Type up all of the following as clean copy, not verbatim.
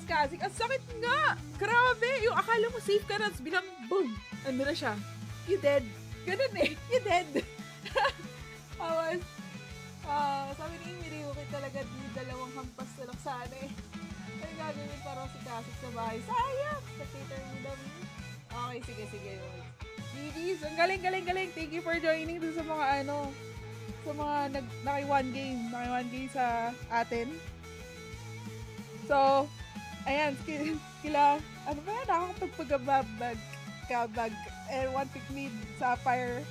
Kasi, ang sakit nga! Grabe! Yung akala mo safe ka na, tapos bilang, boom! Ano na siya? You dead. Ganun eh. You dead. Awas. Sabi ni Miri, okay talaga di dalawang hampas na lang sana eh. Ay, gagawin parang si Kasik sa bahay. Sayang! Spectator mo dami. Okay, sige. GG's, ang galing. Thank you for joining dun sa mga sa mga naki-one game sa atin. So, ayan, kila, ano ba, nakakapagpagabag, and one pick lead sa Fire.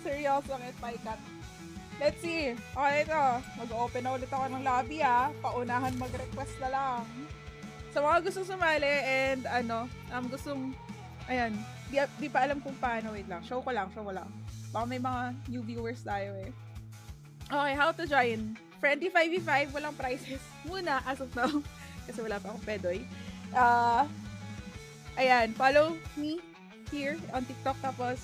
Seryoso at Paikat. Let's see. Okay, ito. Mag-open na ulit ako ng lobby, Paunahan mag-request na lang. Sa mga gustong sumali and gustong, ayan, di pa alam kung paano. Wait lang. Show ko lang. Baka may mga new viewers tayo eh. Okay, how to join. Friendly 5v5, walang prizes. Muna, as of now. Kasi wala pa akong pedoy. Ayan, follow me here on TikTok. Tapos,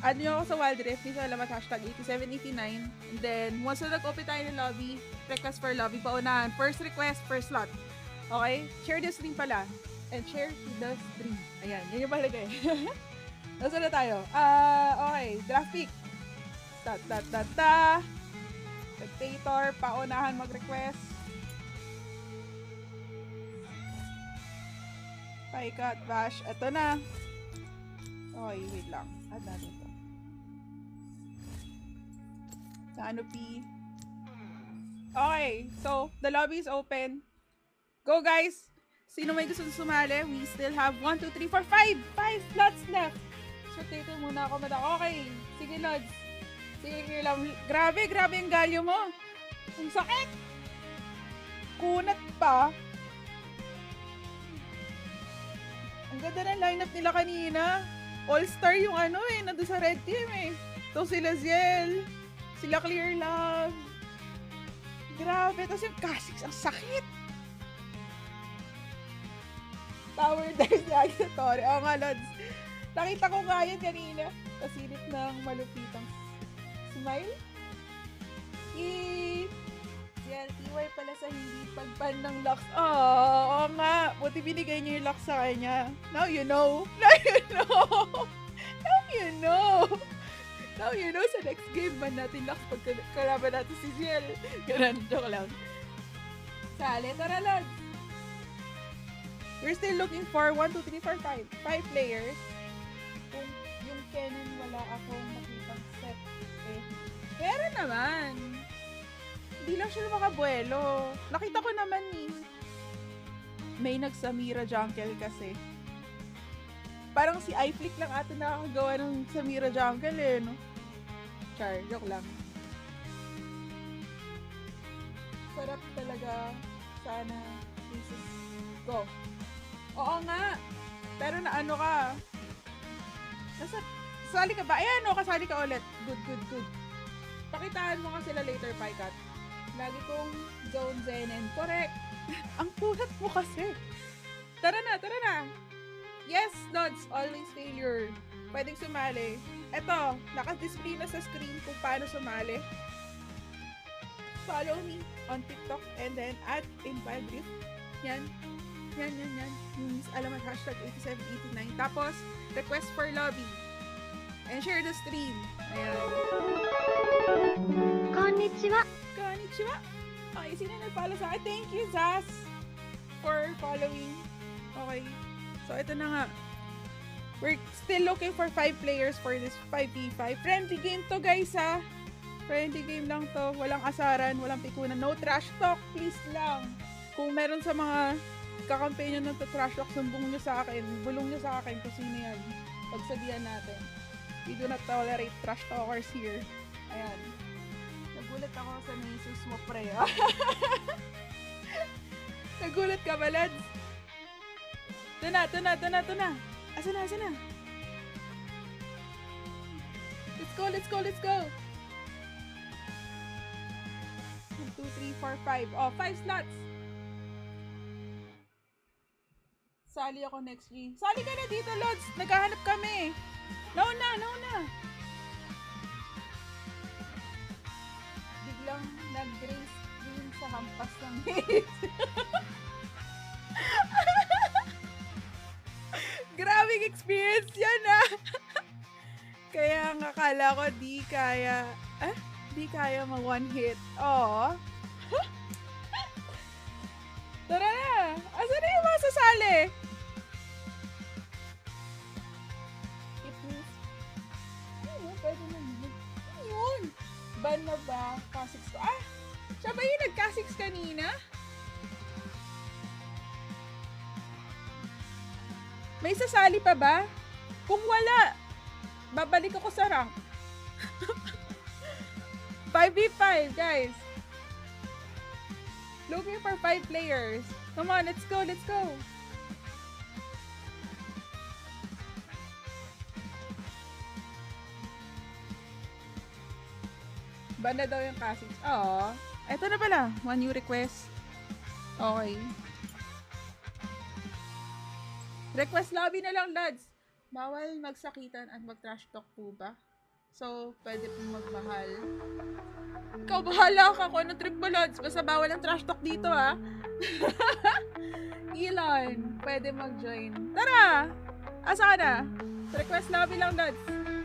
add nyo ako sa Wild Rift. Dito alamat #8789. And then, once na nag-open tayo ng lobby, request for lobby, paunahan. First request, first slot. Okay? Share the stream pala. And share the stream. Ayan, yun yung palagay. Nasaan na tayo? Okay, draft pick. Spectator, paunahan mag-request. Paikat, bash. Ito na. Okay, wait lang. Add natin to. Canopy. Okay, so the lobby is open. Go guys! Sino may gusto sumali? We still have 1, 2, 3, 4, 5 slots left. So, dito muna ako madam. Okay, sige Lods. Sige lang. Grabe ang galyo mo. Ang sakit! Kunat pa. Ang ganda ng lineup nila kanina. All-star yung nandun sa red team eh. Ito sila Ziel. Sila Clear Love. Grabe. Tapos yung Kasik, ang sakit. Tower dive ni Agisatore. Oo nga, Lods. Nakita ko nga yan kanina. Pasilip ng malupitang smile. Ziel, iway pala sa hindi pagpan ng Lux. Oo nga. Buti binigay niyo yung Lux sa kanya. Now you know. Now you know sa next game man natin Lux pag kalaban natin si Ziel. Ganun, joke lang. Sali, tara Lods. We're still looking for 1, 2, 3, 4, 5 players. Kung yung Kennen wala akong makitang set eh. Meron naman. Hindi lang siya makabuelo. Nakita ko naman may nag-Samira Jungle kasi. Parang si iFlick lang ata nakakagawa ng Samira Jungle eh, no? Char, joke lang. Sarap talaga. Sana. Jesus. Go. Oo nga. Pero ka. Kasali ka ba? Ayan kasali ka ulit. Good. Pakitaan mo ka sila later, Paikat. Lagi kong zone Zenen. Correct. Ang kunat mo kasi. Tara na. Yes, Lods. Always failure. Pwedeng sumali. Eto, naka-display na sa screen kung paano sumali. Follow me on TikTok and then add in Wild Rift. Yan. Alamat #8789. Tapos, request for lobby. And share the stream. Ayan. Konnichiwa. Okay, sino nag-follow sa akin? Thank you, Zaz, for following. Okay. So, ito na nga. We're still looking for 5 players for this 5v5. Friendly game to, guys, Friendly game lang to. Walang asaran, walang pikunan. No trash talk, please lang. Kung meron sa mga kakampanyo ng trash talk, sumbong nyo sa akin. Bulong nyo sa akin kung sino yan. Pagsabihan natin. We do not tolerate trash talkers here. Ayan. Nagulat ako sa Jesus mo, pre. Nagulat ka ba, lads? Ito na. Asa na? Let's go. 1, 2, 3, 4, 5. Oh, 5 slots. Sali ako next G. Sali ka na dito, Lods. Naghahanap kami. Nauna. Biglang nag-grace din sa hampas ng hate. Akala ko di kaya, di kaya mag one hit. Oh. Tara na! Asan na yung mga sasali? Ano, pwede na yun. Ano yun? Ban na ba? K6 ko. Siya ba yung nag-K6 kanina? May sasali pa ba? Kung wala, babalik ako sa rank. 5v5, guys. Looking for 5 players. Come on, let's go, let's go. Banda daw yung K6. Oo. Eto na pala. One new request. Okay. Request lobby na lang, lads. Bawal magsakitan at mag-trash talk po ba? So, pwede pong magmahal. Ikaw, bahala ka kung ano trip mo, Lods. Basta bawal ang trash talk dito, ha? Elon, pwede mag-join. Tara! Asa ka na? Request lobby lang, Lods.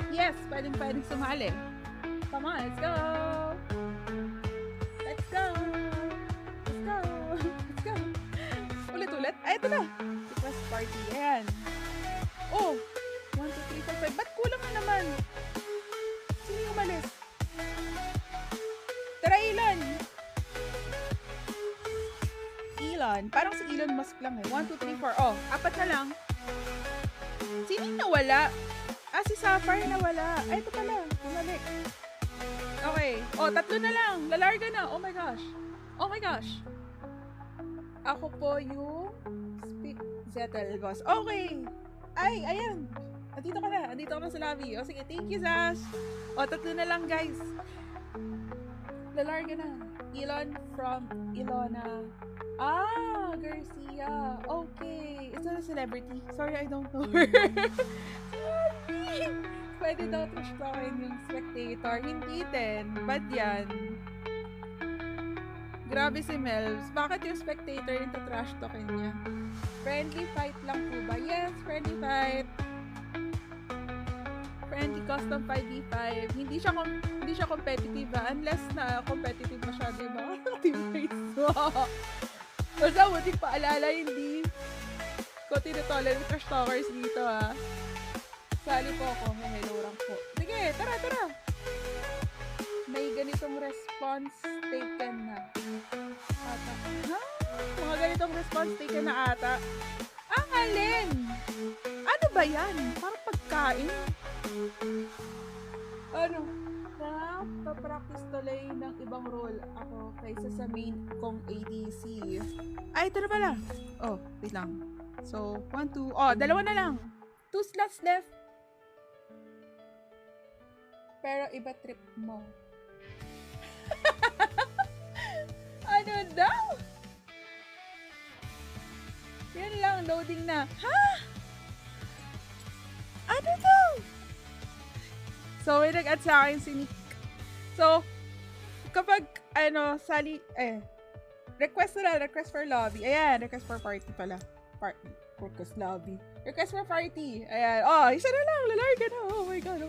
Yes, pwedeng sumali. Come on, let's go! Let's go! Let's go! Let's go! Ulit-ulit? Ay, ito na! Request party. Ayan. Oh! 1, 2, 3, 4, 5. Ba't kulang na naman? Sino yung umalis? Tara, Elon! Elon. Parang si Elon Musk lang eh. 1, 2, 3, 4. Oh, 4 na lang. Sino yung nawala? Si Sapphire nawala. Ay, ito pala. Bumalik. Okay. Oh, 3 na lang. Lalarga na. Oh my gosh. Oh my gosh. Ako po yung Zettel boss. Okay. Ay, ayan. Andito ka na. Andito ka na sa lobby. O sige, thank you, Sash. O, 3 na lang, guys. Lalarga na. Elon from Ilona. Garcia. Okay. Is that a celebrity? Sorry, I don't know her. Sorry. Pwede daw trash talkin yung spectator. Hindi din. Bad yan. Grabe si Melvs. Bakit yung spectator yung trash talkin niya? Friendly fight lang po ba? Yes, friendly fight. Friendly custom 5v5. Hindi siya competitive unless na competitive masyado yung mga teammates mo. Basta buting paalala, hindi ko tinotolerate trash talkers dito Sali po ako. Hello rank po. Sige, tara. May ganitong response taken na. Mga ganitong response taken na ata. Ang alin! Ano ba yan? Parang pagkain. Papractice tuloy ng ibang role ako kaysa sa main kong ADC. Ay, ito na pala. Oh, wait lang. So, 1, 2. Oh, 2 na lang. 2 slots left. Pero iba trip mo. Ano daw? Yan lang, loading na. Ha? Ano daw? So, may nag-add sa akin si Nick. So, kapag, request for lobby. Ayan, request for party pala. Request lobby. Request for party. Ayan. Oh, isa na lang. Lalarga na. Oh my God.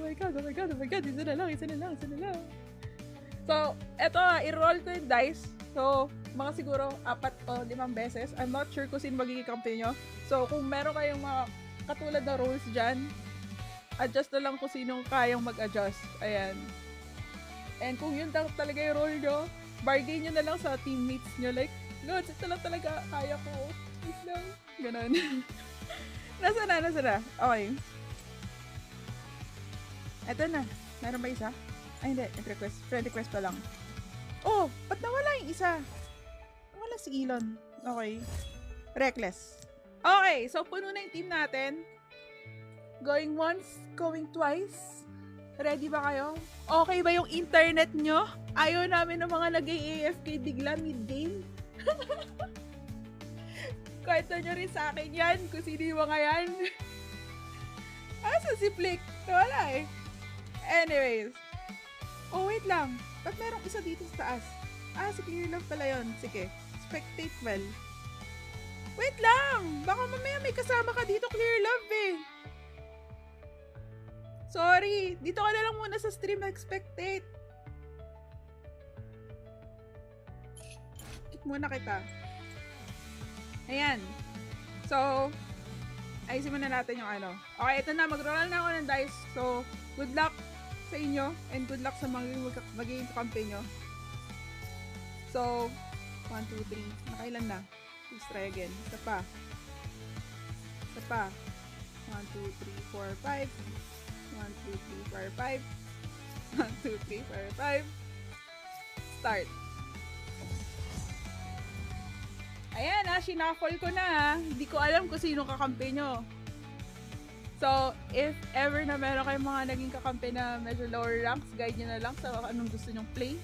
Isa na lang. So, eto, i-roll ko yung dice. So, mga siguro 4 o 5 beses. I'm not sure kung sino magiging kampiyon nyo. So, kung meron kayong mga katulad na roles dyan, adjust na lang kung sinong kayang mag-adjust. Ayan. And kung yun talaga yung role nyo, bargain nyo na lang sa teammates nyo. Like, Lods, ito lang talaga kaya ko. Please lang. Ganon. Nasa na. Okay. Eto na. Meron ba isa? Ay, hindi. Friend request pa lang. Oh, ba't nawala yung isa? Nawala si Elon. Okay. Reckless. Okay, so puno na yung team natin. Going once, going twice. Ready ba kayo? Okay ba yung internet nyo? Ayaw namin ng mga nag-AFK bigla mid-game. Kwento nyo rin sa akin yan kung sino yung mga yan. Asa si Flick? Wala eh. Anyways. Oh, wait lang. Ba't merong isa dito sa taas? Si Clear Love pala yun. Sige. Spectate well. Wait lang! Baka mamaya may kasama ka dito, Clear Love eh. Sorry, dito ka na lang muna sa stream mag-spectate. Kick muna kita. Ayan. So, ayusin muna natin yung ano. Okay, ito na. Mag-roll na ako ng dice. So, good luck sa inyo and good luck sa magiging kakampi nyo. So, 1, 2, 3. Nakailan na? Let's try again. Isa pa. Isa pa. 1, 2, 3, 4, 5. 1, 2, 3, 4, 5. 1, 2, 3, 4, 5. Start. Ayan shuffle ko na Hindi ko alam kung sino kakampi nyo. So, if ever na meron kayong mga naging kakampi na medyo lower ranks, guide nyo na lang sa anong gusto nyong play.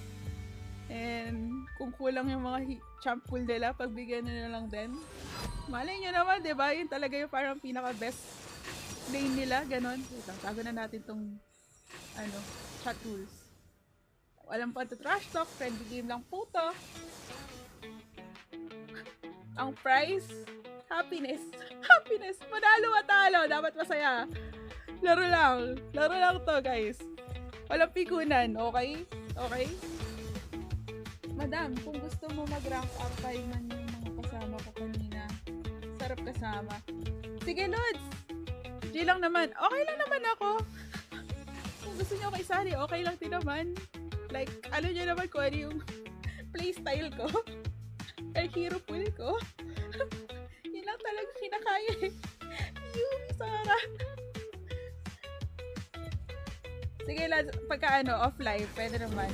And kung kulang yung mga champ pool nila, pagbigyan nyo na lang din. Malay nyo naman, diba? Yun talaga yung parang pinaka-best lane nila. Ganon. Wait lang, tago na natin tong chat rules. Walang pa to trash talk, friendly game lang po to. Ang prize, happiness. Happiness. Manalo matalo. Dapat masaya. Laro lang. Laro lang to, guys. Walang pikunan. Okay? Okay? Madam, kung gusto mo mag-rank up tayo man yung mga kasama ko kanina. Sarap kasama. Sige, Lods. G lang naman. Okay lang naman ako. Kung gusto nyo ako isali, okay lang din naman. Like, alam nyo naman kung ano yung playstyle ko. Ay, hero pool ko. Yun lang talaga kinakaya eh. Yumi, Sara. Sige, lads, pagka offline, pwede naman.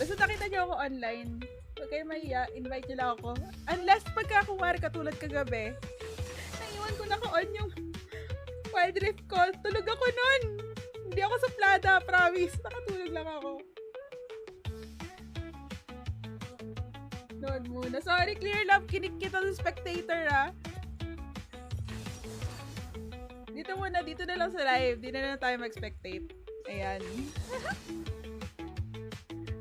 Basta nakita nyo ako online, huwag kayo mahiya, invite nyo lang ako. Unless pagka kumari katulad kagabi, naiwan ko naka-on yung Wild Rift call. Tulog ako nun. Hindi ako suplada, promise. Nakatulog lang ako. Noon muna. Sorry, Clear Love. Kinik kita sa spectator, Dito muna. Dito na lang sa live. Di na lang tayo mag-spectate. Ayan.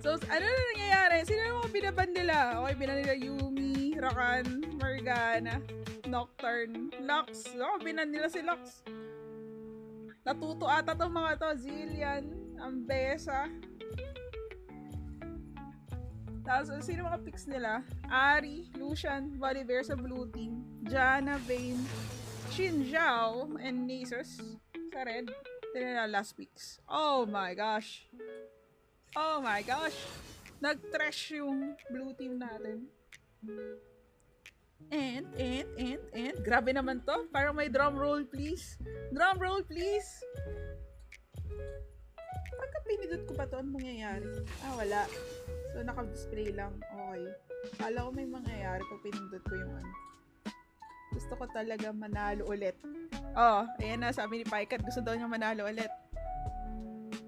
So, ano na nangyayari? Sino na mga binaban nila? Okay, binan nila Yumi, Rakan, Morgana, Nocturne, Lux. Oh, binan nila si Lux. Natuto ata tong mga to. Zillian, Ambessa. Tapos, sino mga picks nila? Ari, Lucian, Volibear sa blue team, Janna, Vayne, Xin Zhao, and Nasus sa red. Ito na last picks. Oh my gosh. Oh my gosh. Nag-trash yung blue team natin. And. Grabe naman to. Parang may drum roll, please. Drum roll, please. Pagka pinidot ko pa to, anong mangyayari? Wala. So, naka-display lang. Okay. Kala ko may mangyayari pag pinindot ko yung Gusto ko talaga manalo ulit. Oh, ayan na. Sabi ni Paikat, gusto daw niya manalo ulit.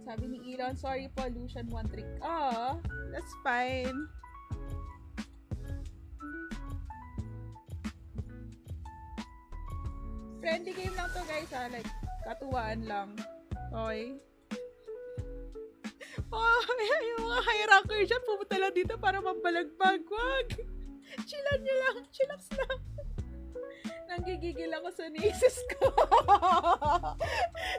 Sabi ni Elon, sorry po, Lucian, one trick. Oh, that's fine. Friendly game lang to, guys, Like, katuwaan lang. Okay? Oh, yung mga high ranker dyan, pumunta lang dito para mambalagbag. Wag! Chillan nyo lang. Chillax lang. Nanggigigil ako sa Nasus ko.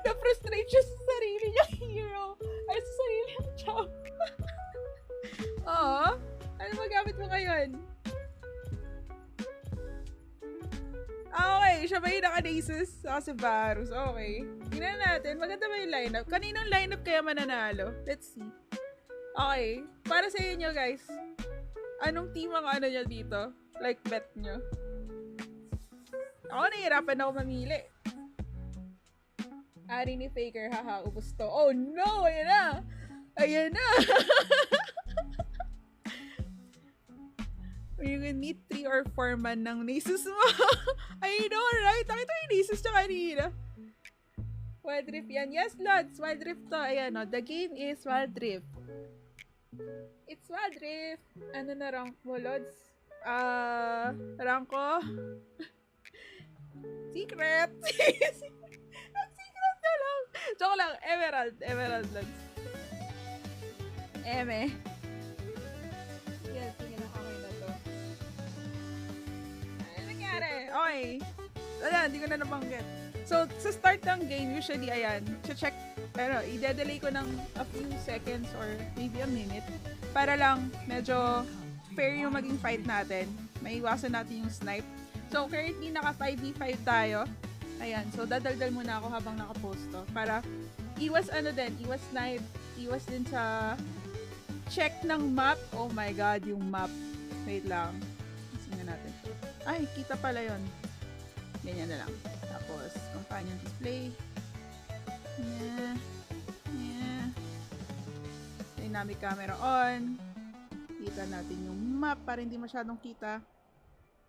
Na-frustrate siya sa sarili niya hero. Ay, sa sarili niya champ. Oo. Ano magamit mo ngayon? Okay, siya ba yung naka-Nasus? Saka si Varus. Okay. Tingnan natin. Maganda ba yung lineup? Kaninong lineup kaya mananalo? Let's see. Okay. Para sa inyo, guys. Anong team ang nyo dito? Like, bet nyo? Ako, nahihirapan ako mamili. Ari ni Faker, haha, ubos to. Oh no! Ayan na! Ayan na! You can meet 3 or 4 man ng Nasus mo. I know, right? Nakita yung Nasus niya kanina. Wild Rift yan. Yes, Lods. Wild Rift to. Ayan, no. The game is Wild Rift. It's Wild Rift. Ano na rank mo, Lods? Rank ko? Secret. Secret na lang. Joke lang. Emerald. Emerald, Lods. Eme. Yes, sige na. Okay na to. Ano nangyari? Okay. Ayan, hindi ko na nabanggit. So, sa start ng game, usually, ayan, check, i-delay ko ng a few seconds or maybe a minute para lang medyo fair yung maging fight natin. Maiwasan natin yung snipe. So, currently, naka 5v5 tayo. Ayan, so dadaldal muna ako habang nakapost to para iwas snipe, iwas din sa check ng map. Oh my god, yung map. Wait lang. Tingnan natin. Ay, kita pala yon. Ganyan na lang. Tapos, companion display. Yeah. Dynamic camera on. Kita natin yung map para hindi masyadong kita.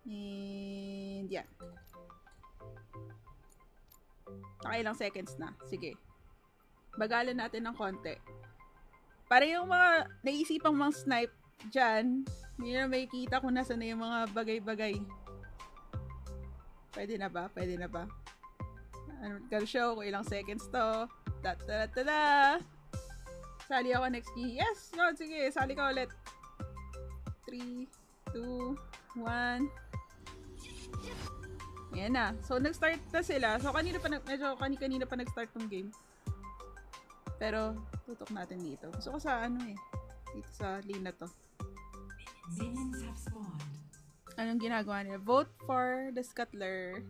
And yan. Nakailang seconds na. Sige. Bagalan natin ng konti. Para yung mga naisipang mga snipe dyan, hindi na makikita kung nasa na yung mga bagay-bagay. Pwede na ba? Pwede na ba? Gonna show kung ilang seconds to. Ta-ta-ta-ta! Sali ako next key. Yes! No, sige. Sali ka ulit. 3, 2, 1. Yan na. So, nag-start na sila. So, kanina pa nag-start tong game. Pero, tutok natin dito. Gusto ko sa dito sa lane na to. Minions have spawned. Anong ginagawa nila? Vote for the Scuttler.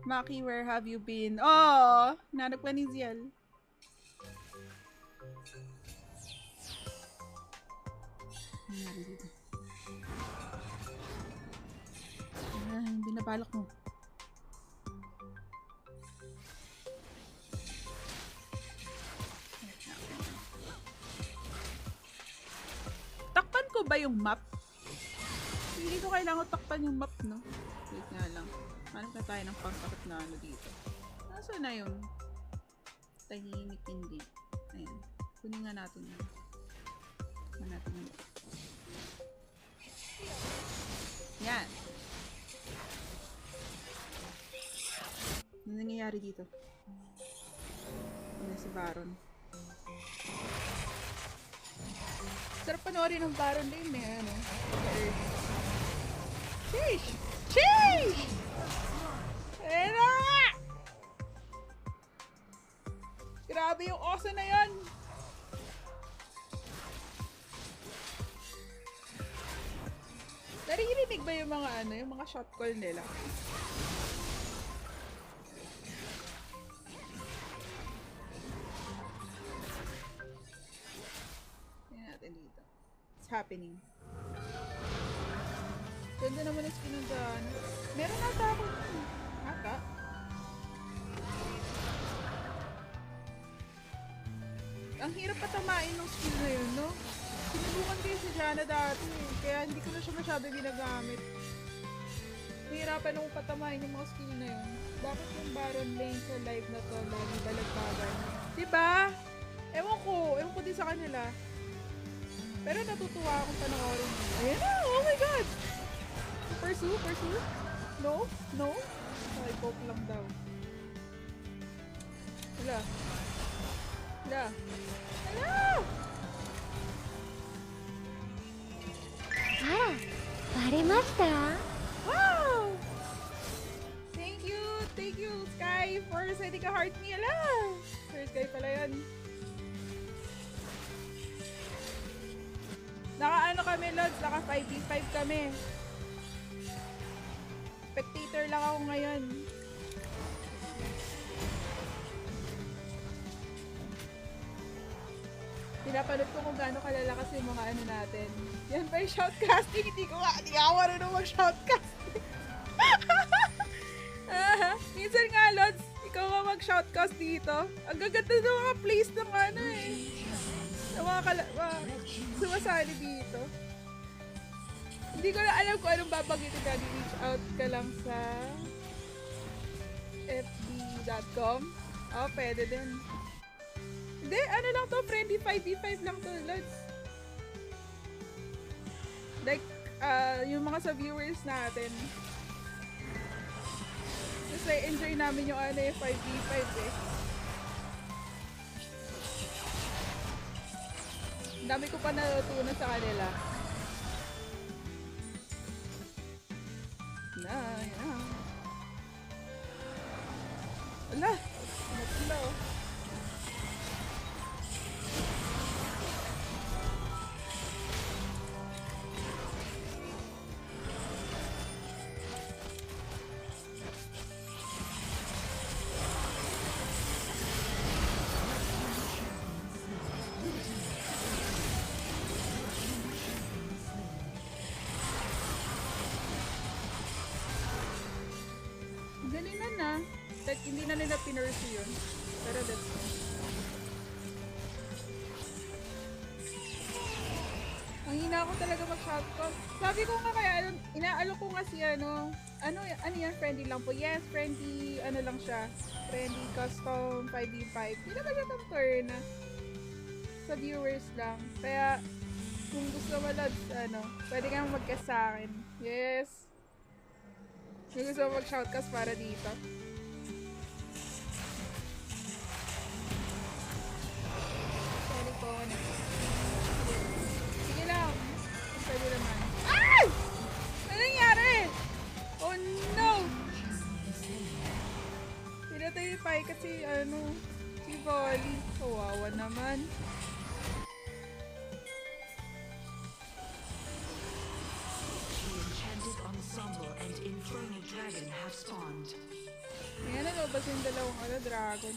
Maki, where have you been? Oh! Nanap ka ni Ziel. Binabalak mo. Takpan ko ba yung map? Hindi ko kailangan takpan yung map, no? Wait nga lang. Hanap na tayo ng pangkakit na dito. Nasaan na yun? Tahimik hindi. Ayan. Kunin nga natin yun. Kunin natin yun. Yan. Ano nangyayari dito? Ano si Baron? Sarap panoorin ng Baron din eh, ano? Sheesh! Sheesh! Ayan na! Grabe yung oso na yan! Naririnig ba yung mga yung mga shot call nila? Tingnan natin dito. What's happening? Ganda naman ang skin ng daan. Meron ata ako dun. Ata? Ang hirap patamain ng skill na yun, no? Sinubukan kayo si Jana dati eh. Kaya hindi ko na siya masyado ginagamit. Nahirapan akong patamain yung mga skill na yun. Bakit yung Baron lane sa live na to lagi balagbagan? Diba? Ewan ko din sa kanila. Pero natutuwa akong panoorin. Ayan na! Oh my god! Pursue? No? Ay, poke lang daw. Hala. Ah, バレました? Wow! Thank you, Sky, for sending a heart me. Ala! Sir Sky pala yan. Naka kami, Lods? Naka 5v5 kami. Spectator lang ako ngayon. Pinapanood ko kung gaano kalalakas yung mga natin. Yan ba yung shoutcasting? Hindi ako marunong mag-shoutcasting. Minsan nga, Lods, ikaw nga mag-shoutcast dito. Ang gaganda ng mga place ng ng mga sumasali dito. Hindi ko na alam kung anong babanggitin ka. Reach out ka lang sa fb.com. Oh, pwede din. Hindi, ano lang to, friendly 5v5 lang to, Lods. Like, yung mga sa viewers natin. Kasi enjoy namin yung yung 5v5 eh. Ang dami ko pa natutunan sa kanila. Ala! Natlo. Galingan na. Like, hindi na nila pinurse yun. Pero that's fine. Ang hina ko talaga mag-shotgun. Sabi ko nga kaya, inaalo ko nga si ano yan, friendly lang po. Yes, friendly, ano lang siya. Friendly custom 5v5. Hindi naman siya ng turn. Sa viewers lang. Kaya, kung gusto mo lads, pwede kang mag-guess sa akin. Yes. Kung gusto mo mag-shoutcast para dito. Pwede po, sige lang. Pwede naman. Ay! Ano nangyari? Oh no! Pinatay ni Pai kasi si Volley. Kawawa naman. Ensemble and Infernal Dragon have spawned. Ayan, nalabas yung dalawang dragon.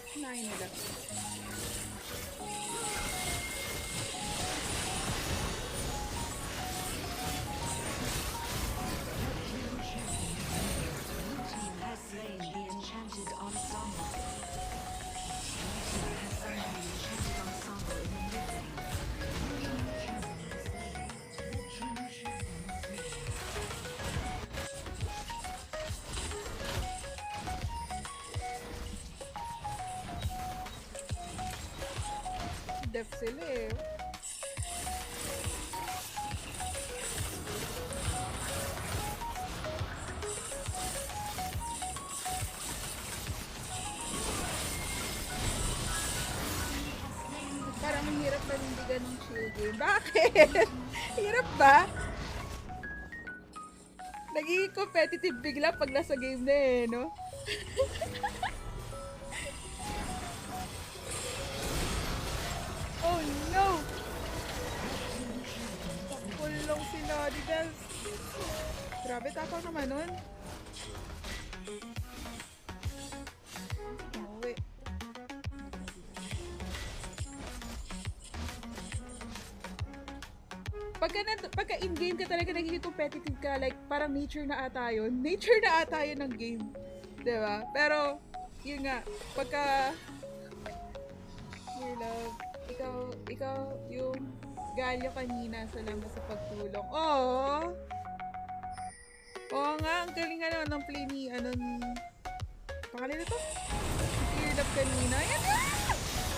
Kinain nila. Team has slain the enchanted ensemble. Team has summoned the enchanted ensemble in the mid-lane. Def sila eh. Parang ang hirap panindigan ng shield game. Bakit? Hirap ba? Nagiging competitive bigla pag nasa game na eh, no? Oh no! Kulong si Lodi Bells. Grabe, tapang naman nun. Uwi. Pagka in-game ka talaga nagiging competitive ka, like parang nature na ata yun. Nature na ata yun ng game. Diba? Pero, yun nga, pagka love, ikaw yung galyo kanina, salamat sa pagtulong. Oo nga, ang galing ng play ni, pangalan na to? Clear love kanina. Yan na!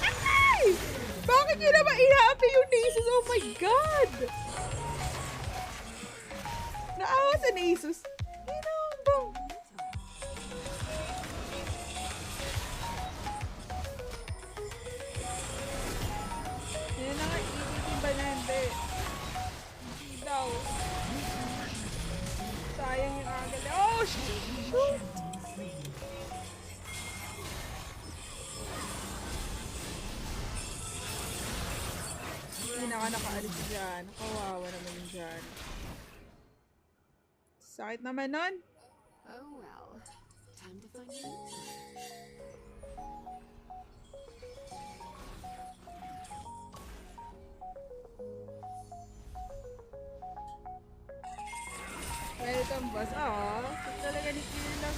Ay! Bakit yun naman ina-apply yung Nasus? Oh my God! Naawa sa Nasus. Bang! Yan na nga, iitin ba na hindi? Hindi daw. Sayang yung agal. Oh, shoot! Hindi na ka nakaalis dyan. Kawawa naman yung dyan. Sakit naman nun. Oh well. Time to find you. Welcome, boss. Ito talaga ni Clear lang.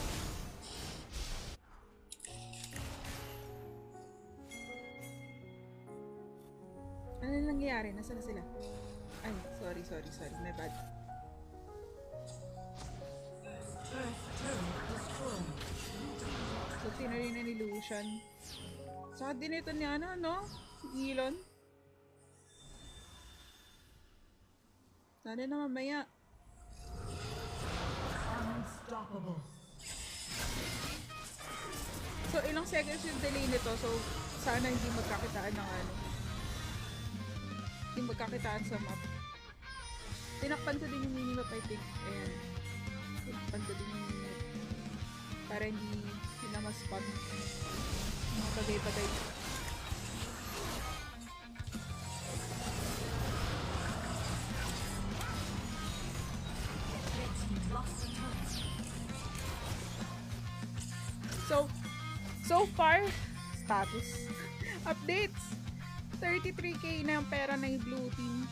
Ano na nangyayari? Nasaan na sila? Ay, sorry. My bad. So, tinari na ni Lucian. Saka din ito ni si Elon. Sana na mamaya. Unstoppable. So, ilang seconds yung delay nito. So, sana hindi magkakitaan ng Hindi magkakitaan sa map. Tinakpan ko din yung minimap, I think. Ayan. Tinakpan ko din yung minimap. Para hindi sila mas-spot. Mga bagay-bagay. So far, status. Updates. 33k na yung pera ng blue team.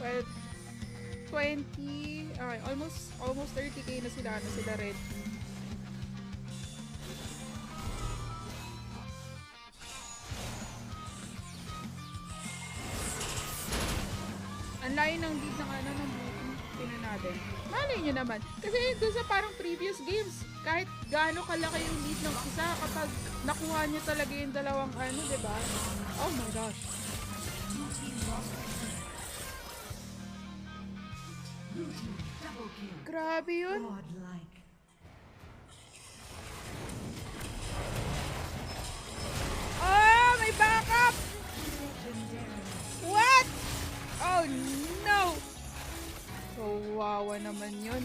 Well, 20, almost 30k na sila red team. Ang layo ng lead ng blue team. Tingnan natin. Malay nyo naman. Kasi doon sa parang previous games, kahit gaano kalaki yung lead ng isa, kapag nakuha nyo talaga yung dalawang diba? Oh my gosh. Grabe yun. Oh, may backup! What? Oh no! Kawawa naman yun.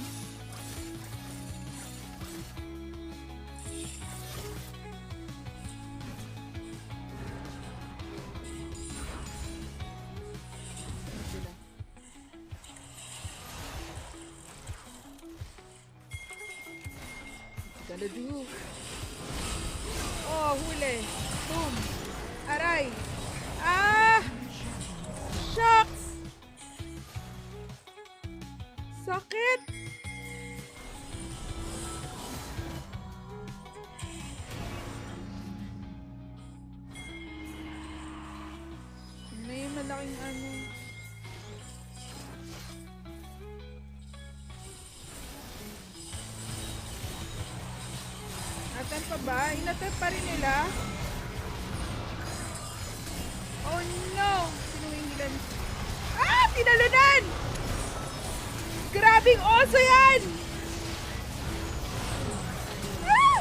Gonna do. Oh, huli. Boom. Aray. Ah! Shucks! Sakit! May malaking Attempt pa ba? Inattempt pa rin nila? Oh no! Sinuhingilan. Ah! Tinalunan! Grabing oso yan! Ah!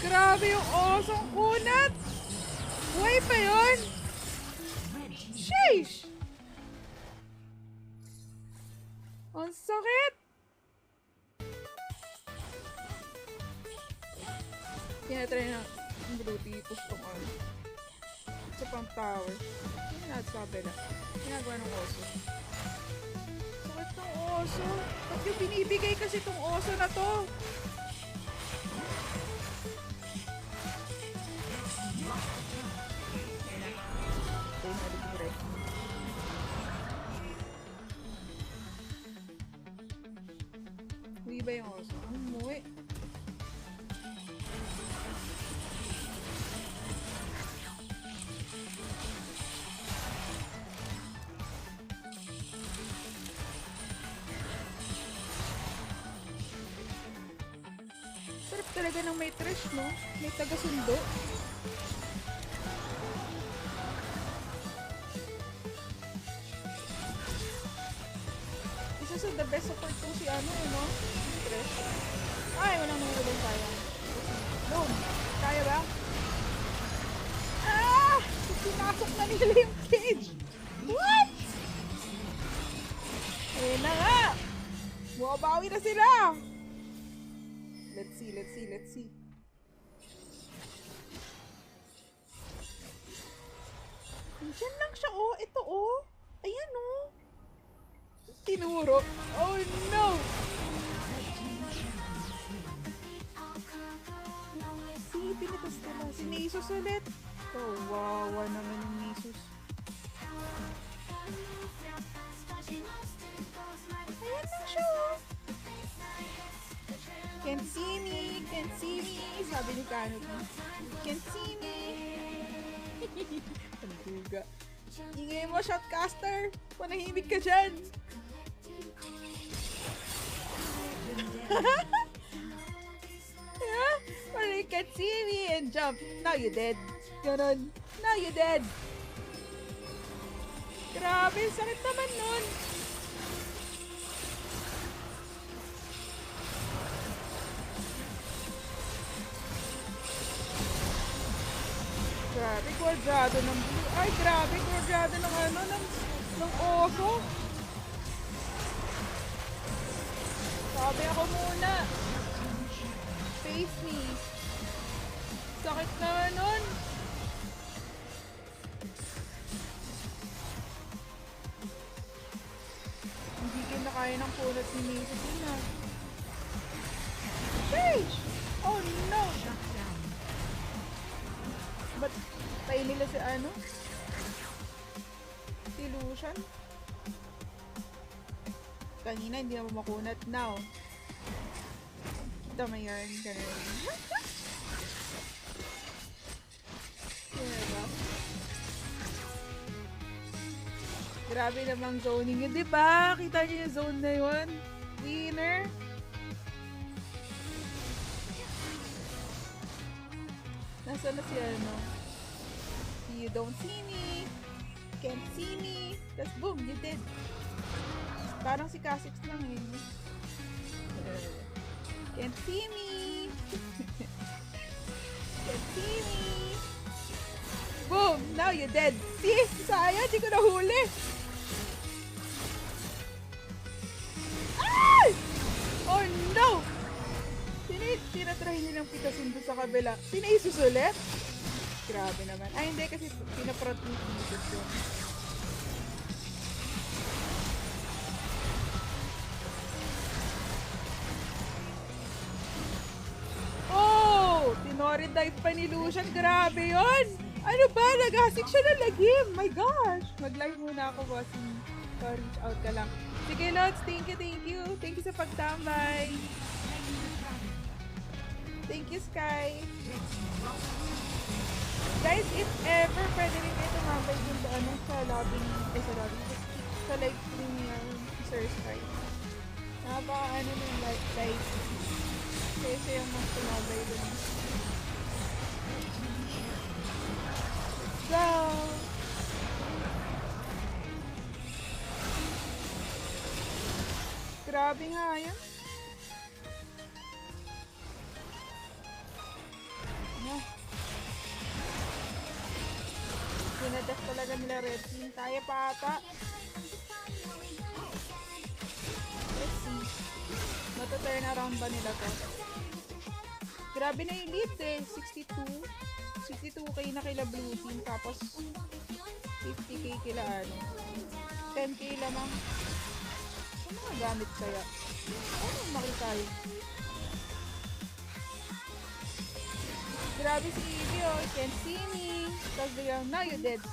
Grabe yung osong kunat! Buhay pa yun! Sheesh! Ang sakit! Tinatry na ang Brody push tong sa pump tower. Hindi na sabi na. Ginagawa ng oso. Sakit ng oso. Ba't yung binibigay kasi tong oso na to? Uwi ba yung oso? Umuwi. Sarap talaga ng may trash, no? May taga-sundo. Isa sa the best support ko si no? Trash. Ay, walang nangulong kaya. Boom! Kaya ba? Ah! Pinasok na nila yung cage! What? Ayun na nga! Bumabawi na sila! Let's see. Diyan lang siya, oh. Ito, oh. Ayan, oh. Tinuro. Oh, no! Pinitas nila. Si Nasus ulit. Kawawa naman yung Nasus. Ayan lang siya, oh. Can't see me. Sabi ni Canopy. Can't see me. Ang duga. Ingay mo, shotcaster. Panahimik ka dyan. Yeah? Well, you can't see me and jump. Now you dead. Ganon. Now you dead. Grabe, sakit naman nun. Grabe, kwadrado ng blue. Ay, grabe, kwadrado ng ng oso. Grabe ako muna. Face me. Sakit na nun. Hindi kinakaya ng punot ni Mason din ah. Rage! Oh no! Ba't tayo nila si ano? Si Lucian? Kanina hindi na makunat. Now, kita mo yan. Ganun. Diba? Grabe namang zoning yun, diba? Kita niyo yung zone na yun? Winner? Nasaan na si ano? You don't see me. Can't see me. Tapos boom, you did. Parang si Kha'Zix lang eh. Can't see me. Can't see me. Boom! Now you're dead. See? Sayang, di ko nahuli. Ay! Oh no! Tinatry nilang pitasin doon sa kabila. Sino isusulit? Grabe naman. Ay, hindi kasi pinaprot ni Jesus yun. Oh! Tinori dive pa ni Lucian. Grabe yun! Ano ba? Nag-asik siya na lagim. My gosh! Mag-live muna ako, bossing. So, reach out ka lang. Sige, Lods. Thank you, thank you. Thank you sa pagtambay. Thank you, Sky. Guys, if ever, pwede rin kayo tumambay dun sa ano, sa lobby, sa live stream niya, Sir Sky. Napaka ano yung live. Kaya siya yung mas tumambay dun. Go! Grabe nga yan. No. Sinadef talaga nila red team. Kaya pa ata. Let's see. Mata-turn around ba nila to? Grabe na yung lead eh. 62k na kila blue team. Tapos 50k kila ano. 10k lamang. Ano mga gamit kaya? Ano makitayo? Grabe si Evie oh. Can't see me. Tapos biglang, now you dead.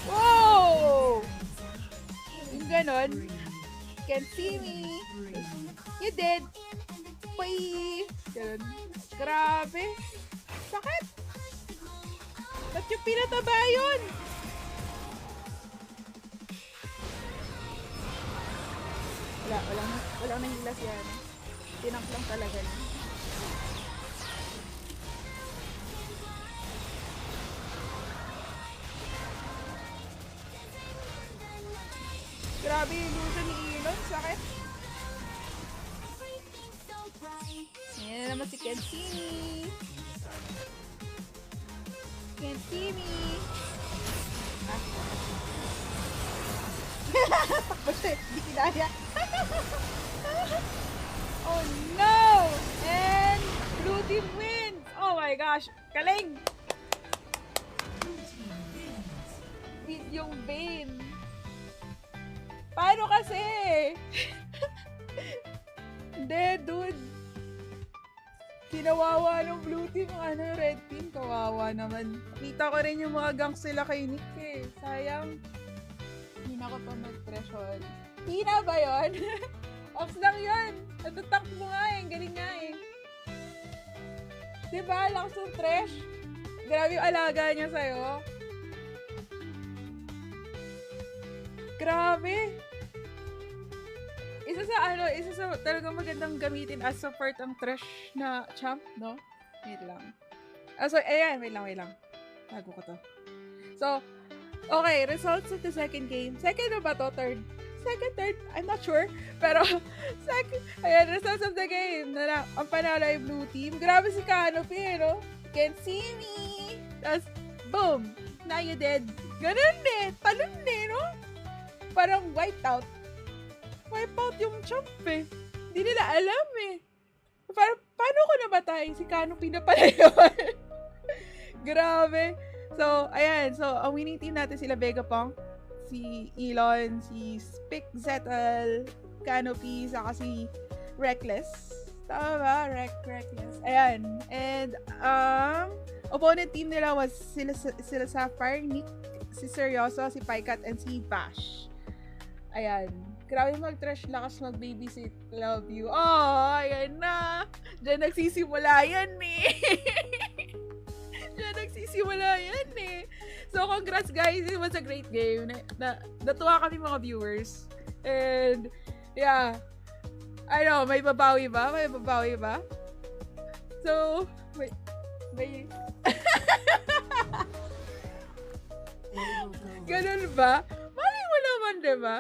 Whoa! Yung ganon. Can't see me. You dead. Bye! Ganon. Grabe. Sakit! Ba't yung pinataba yun? Walang nahilas yan. Tinang lang talaga niya. Grabe yung illusion ni Elon. Sakit. Ayan na naman si Can't See Me. Can't see me. Ah. Takbo siya. Hindi kinaya. Oh no! And blue team wins! Oh my gosh! Kaling! Beat yung Bane. Paano kasi? Hindi, dude. Kinawawa ng blue team ang ano, red team. Kawawa naman. Kita ko rin yung mga ganks sila kay Nick eh. Sayang. Hindi na ako pa mag-threshold. Tina ba yun? Ops lang yun. Natatank mo nga eh. Galing nga eh. Diba? Lakas ng trash. Grabe yung alaga niya sa'yo. Grabe. Isa sa talagang magandang gamitin as support ang trash na champ, no? Wait lang. So, ayan, wait lang. Tago ko to. So, okay, results of the second game. Second na ba to? Third? second, third, I'm not sure. Pero, second, ayan, results of the game. Ang panalo ay blue team. Grabe si Canopy, no? Can't see me. Tapos, boom. Now you dead. Ganun eh. Talon eh, no? Parang wiped out. Wipe out yung champ eh. Hindi nila alam eh. Parang, paano ko namatay? Si Canopy na pala yun. Grabe. So, ayan. So, ang winning team natin sila Vegapunk, si Elon, si Spic Zettel, Canopy, saka si Reckless. Tama ba? Reckless. Ayan. And, opponent team nila was sila Sapphire, Nick, si Seryoso, si Pycat, and si Bash. Ayan. Grabe mag-trash, lakas mag-babysit. Love you. Oh, ayan na. Diyan nagsisimula yan eh. Diyan nagsisimula yan eh. So, congrats guys. It was a great game. Natuwa kami mga viewers. And, yeah. I know, may babawi ba? May babawi ba? So, may... Ganun ba? Mali mo naman, diba?